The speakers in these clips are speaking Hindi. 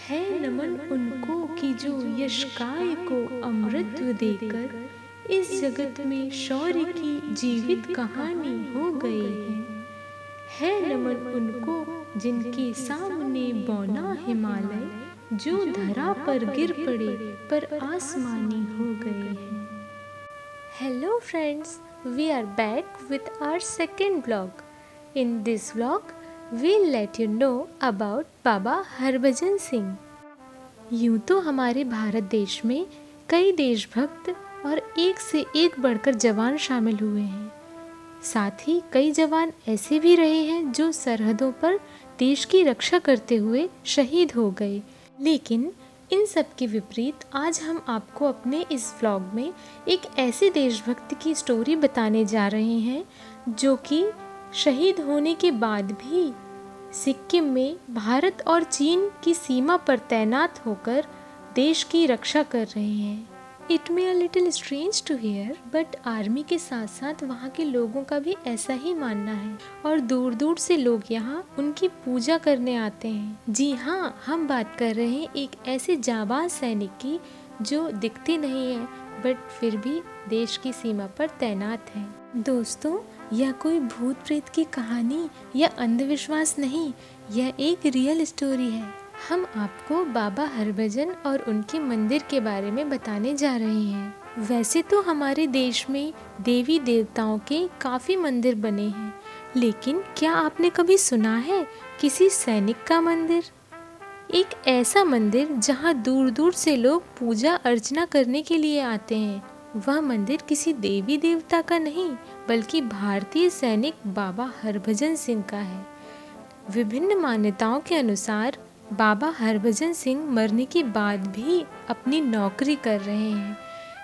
है नमन उनको कि जो यश काय को अमृतत्व देकर इस जगत में शौर्य की जीवित कहानी हो गए हैं। है नमन उनको जिनके सामने बौना हिमालय जो धरा पर गिर पड़े पर आसमानी हो गए हैं। Hello friends, we are back with our second vlog. In this vlog, we'll let you know about बाबा हरभजन सिंह। यूँ तो हमारे भारत देश में कई देशभक्त और एक से एक बढ़कर जवान शामिल हुए हैं। साथ ही कई जवान ऐसे भी रहे हैं जो सरहदों पर देश की रक्षा करते हुए शहीद हो गए। लेकिन इन सब के विपरीत आज हम आपको अपने इस व्लॉग में एक ऐसे देशभक्त की स्टोरी बताने जा रहे हैं जो कि शहीद होने के बाद भी सिक्किम में भारत और चीन की सीमा पर तैनात होकर देश की रक्षा कर रहे हैं। It may a little strange to hear but army के साथ साथ वहाँ के लोगों का भी ऐसा ही मानना है और दूर दूर से लोग यहाँ उनकी पूजा करने आते हैं। जी हाँ, हम बात कर रहे हैं एक ऐसे जाबाज सैनिक की जो दिखते नहीं है बट फिर भी देश की सीमा पर तैनात है। दोस्तों, यह कोई भूत प्रेत की कहानी या अंधविश्वास नहीं, यह एक रियल स्टोरी है। हम आपको बाबा हरभजन और उनके मंदिर के बारे में बताने जा रहे हैं। वैसे तो हमारे देश में देवी देवताओं के काफ़ी मंदिर बने हैं, लेकिन क्या आपने कभी सुना है किसी सैनिक का मंदिर? एक ऐसा मंदिर जहां दूर दूर से लोग पूजा अर्चना करने के लिए आते हैं। वह मंदिर किसी देवी देवता का नहीं बल्कि भारतीय सैनिक बाबा हरभजन सिंह का है। विभिन्न मान्यताओं के अनुसार बाबा हरभजन सिंह मरने के बाद भी अपनी नौकरी कर रहे हैं।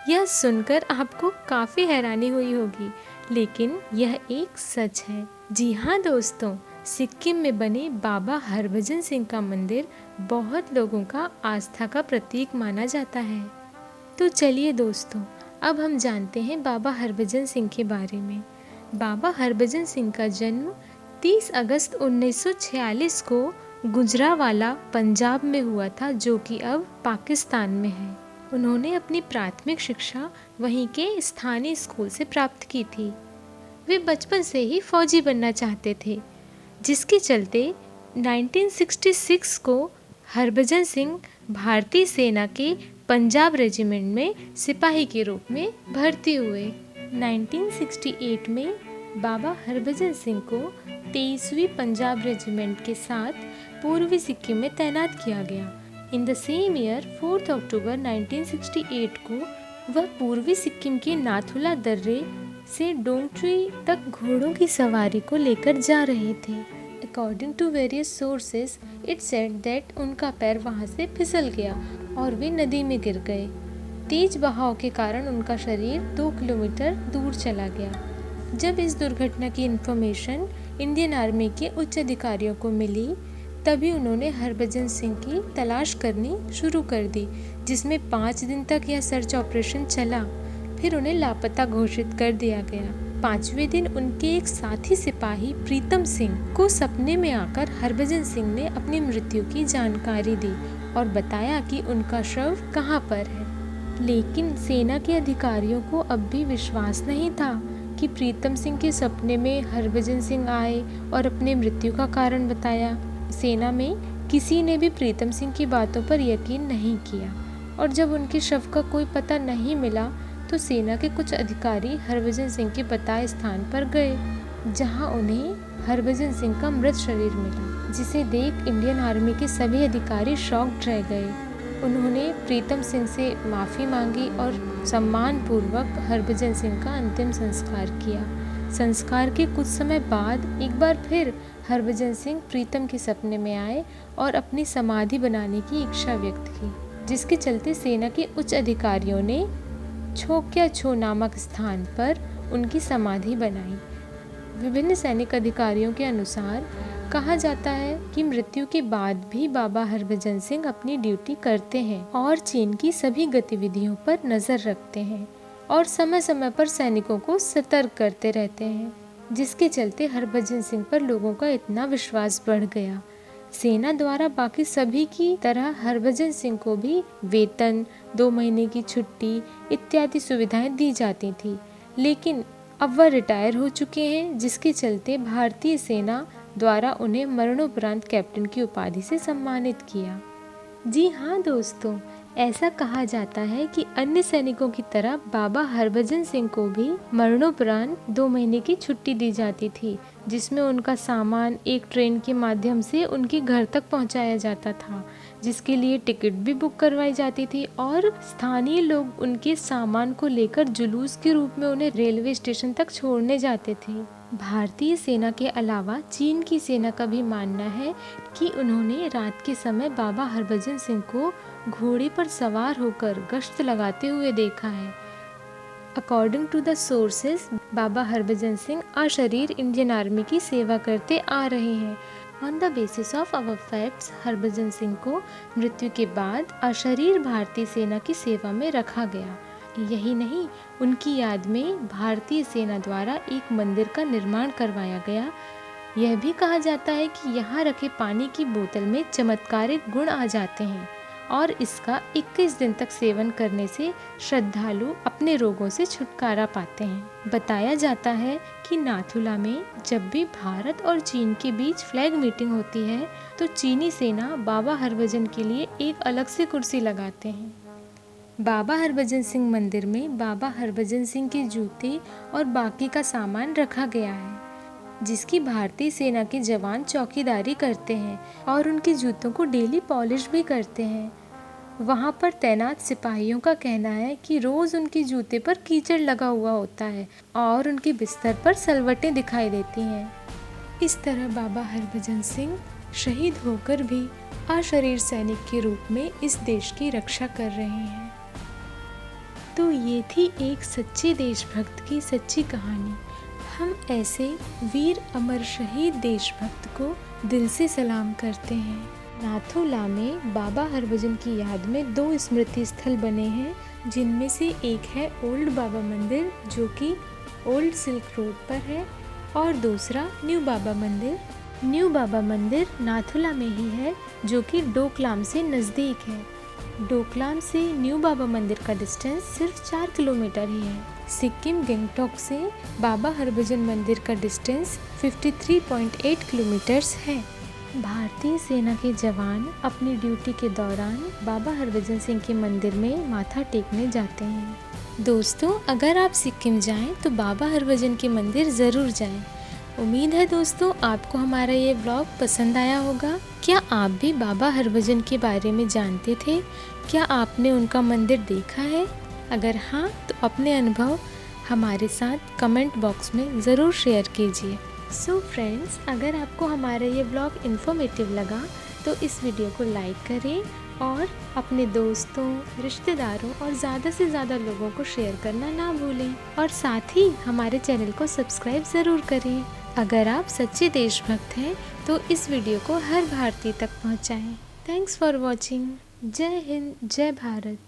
यह सुनकर आपको काफ़ी हैरानी हुई होगी, लेकिन यह एक सच है। जी हाँ दोस्तों, सिक्किम में बने बाबा हरभजन सिंह का मंदिर बहुत लोगों का आस्था का प्रतीक माना जाता है। तो चलिए दोस्तों, अब हम जानते हैं बाबा हरभजन सिंह के बारे में। बाबा हरभजन सिंह का जन्म 30 अगस्त 1946 को गुजरावाला पंजाब में हुआ था, जो कि अब पाकिस्तान में है। उन्होंने अपनी प्राथमिक शिक्षा वहीं के स्थानीय स्कूल से प्राप्त की थी। वे बचपन से ही फौजी बनना चाहते थे, जिसके चलते 1966 को हरभजन सिंह भारतीय सेना के पंजाब रेजिमेंट में सिपाही के रूप में भर्ती हुए। 1968 में बाबा हरभजन सिंह को 23वीं पंजाब रेजिमेंट के साथ पूर्वी सिक्किम में तैनात किया गया। इन द सेम ईयर 4 अक्टूबर 1968 को वह पूर्वी सिक्किम के नाथुला दर्रे से डोंगट्री तक घोड़ों की सवारी को लेकर जा रहे थे। According to various sources it said that उनका पैर वहां से फिसल गया और वे नदी में गिर गए। तेज बहाव के कारण उनका शरीर 2 किलोमीटर दूर चला गया। जब इस दुर्घटना की इन्फॉर्मेशन इंडियन आर्मी के उच्च अधिकारियों को मिली, तभी उन्होंने हरभजन सिंह की तलाश करनी शुरू कर दी, जिसमें 5 दिन तक यह सर्च ऑपरेशन चला। फिर उन्हें लापता घोषित कर दिया गया। 5वें दिन उनके एक साथी सिपाही प्रीतम सिंह को सपने में आकर हरभजन सिंह ने अपनी मृत्यु की जानकारी दी और बताया कि उनका शव कहाँ पर है। लेकिन सेना के अधिकारियों को अब भी विश्वास नहीं था कि प्रीतम सिंह के सपने में हरभजन सिंह आए और अपने मृत्यु का कारण बताया। सेना में किसी ने भी प्रीतम सिंह की बातों पर यकीन नहीं किया और जब उनके शव का कोई पता नहीं मिला तो सेना के कुछ अधिकारी हरभजन सिंह के बताए स्थान पर गए, जहां उन्हें हरभजन सिंह का मृत शरीर मिला, जिसे देख इंडियन आर्मी के सभी अधिकारी शॉक्ड रह गए। उन्होंने प्रीतम सिंह से माफ़ी मांगी और सम्मानपूर्वक हरभजन सिंह का अंतिम संस्कार किया। संस्कार के कुछ समय बाद एक बार फिर हरभजन सिंह प्रीतम के सपने में आए और अपनी समाधि बनाने की इच्छा व्यक्त की, जिसके चलते सेना के उच्च अधिकारियों ने छोक्या छो नामक स्थान पर उनकी समाधि बनाई। विभिन्न सैनिक अधिकारियों के अनुसार कहा जाता है कि मृत्यु के बाद भी बाबा हरभजन सिंह अपनी ड्यूटी करते हैं और चीन की सभी गतिविधियों पर नजर रखते हैं और समय समय पर सैनिकों को सतर्क करते रहते हैं, जिसके चलते हरभजन सिंह पर लोगों का इतना विश्वास बढ़ गया। सेना द्वारा बाकी सभी की तरह हरभजन सिंह को भी वेतन, 2 महीने की छुट्टी इत्यादि सुविधाएं दी जाती थी, लेकिन अब वह रिटायर हो चुके हैं, जिसके चलते भारतीय सेना द्वारा उन्हें मरणोपरांत कैप्टन की उपाधि से सम्मानित किया। जी हाँ दोस्तों, ऐसा कहा जाता है कि अन्य सैनिकों की तरह बाबा हरभजन सिंह को भी मरणोपरांत 2 महीने की छुट्टी दी जाती थी, जिसमें उनका सामान एक ट्रेन के माध्यम से उनके घर तक पहुंचाया जाता था, जिसके लिए टिकट भी बुक करवाई जाती थी और स्थानीय लोग उनके सामान को लेकर जुलूस के रूप में उन्हें रेलवे स्टेशन तक छोड़ने जाते थे। भारतीय सेना के अलावा चीन की सेना का भी मानना है कि उन्होंने रात के समय बाबा हरभजन सिंह को घोड़े पर सवार होकर गश्त लगाते हुए देखा है। According to the sources, Baba Harbhajan Singh अशरीर इंडियन आर्मी की सेवा करते आ रहे हैं। On the basis of our facts, Harbhajan Singh को मृत्यु के बाद अशरीर भारतीय सेना की सेवा में रखा गया। यही नहीं, उनकी याद में भारतीय सेना द्वारा एक मंदिर का निर्माण करवाया गया। यह भी कहा जाता है कि यहाँ रखे पानी की बोतल में चमत्कारिक गुण आ जाते हैं और इसका 21 दिन तक सेवन करने से श्रद्धालु अपने रोगों से छुटकारा पाते हैं। बताया जाता है कि नाथुला में जब भी भारत और चीन के बीच फ्लैग मीटिंग होती है तो चीनी सेना बाबा हरभजन के लिए एक अलग से कुर्सी लगाते हैं। बाबा हरभजन सिंह मंदिर में बाबा हरभजन सिंह के जूते और बाकी का सामान रखा गया है, जिसकी भारतीय सेना के जवान चौकीदारी करते हैं और उनके जूतों को डेली पॉलिश भी करते हैं। वहाँ पर तैनात सिपाहियों का कहना है कि रोज उनके जूते पर कीचड़ लगा हुआ होता है और उनके बिस्तर पर सलवटें दिखाई देती हैं। इस तरह बाबा हरभजन सिंह शहीद होकर भी अशरीर सैनिक के रूप में इस देश की रक्षा कर रहे हैं। तो ये थी एक सच्चे देशभक्त की सच्ची कहानी। हम ऐसे वीर अमर शहीद देशभक्त को दिल से सलाम करते हैं। नाथुला में बाबा हरभजन की याद में 2 स्मृति स्थल बने हैं, जिनमें से एक है ओल्ड बाबा मंदिर, जो कि ओल्ड सिल्क रोड पर है, और दूसरा न्यू बाबा मंदिर। न्यू बाबा मंदिर नाथुला में ही है, जो कि डोकलाम से नज़दीक है। डोकलाम से न्यू बाबा मंदिर का डिस्टेंस सिर्फ 4 किलोमीटर ही है। सिक्किम गंगटोक से बाबा हरभजन मंदिर का डिस्टेंस 53.8 किलोमीटर्स है। भारतीय सेना के जवान अपनी ड्यूटी के दौरान बाबा हरभजन सिंह के मंदिर में माथा टेकने जाते हैं। दोस्तों, अगर आप सिक्किम जाएं तो बाबा हरभजन के मंदिर ज़रूर जाएं। उम्मीद है दोस्तों आपको हमारा ये व्लॉग पसंद आया होगा। क्या आप भी बाबा हरभजन के बारे में जानते थे? क्या आपने उनका मंदिर देखा है? अगर हाँ, तो अपने अनुभव हमारे साथ कमेंट बॉक्स में ज़रूर शेयर कीजिए। सो फ्रेंड्स, अगर आपको हमारा ये व्लॉग इन्फॉर्मेटिव लगा तो इस वीडियो को लाइक करें और अपने दोस्तों, रिश्तेदारों और ज़्यादा से ज़्यादा लोगों को शेयर करना ना भूलें। और साथ ही हमारे चैनल को सब्सक्राइब ज़रूर करें। अगर आप सच्चे देशभक्त हैं तो इस वीडियो को हर भारतीय तक पहुंचाएं। Thanks for watching. जय हिंद, जय भारत।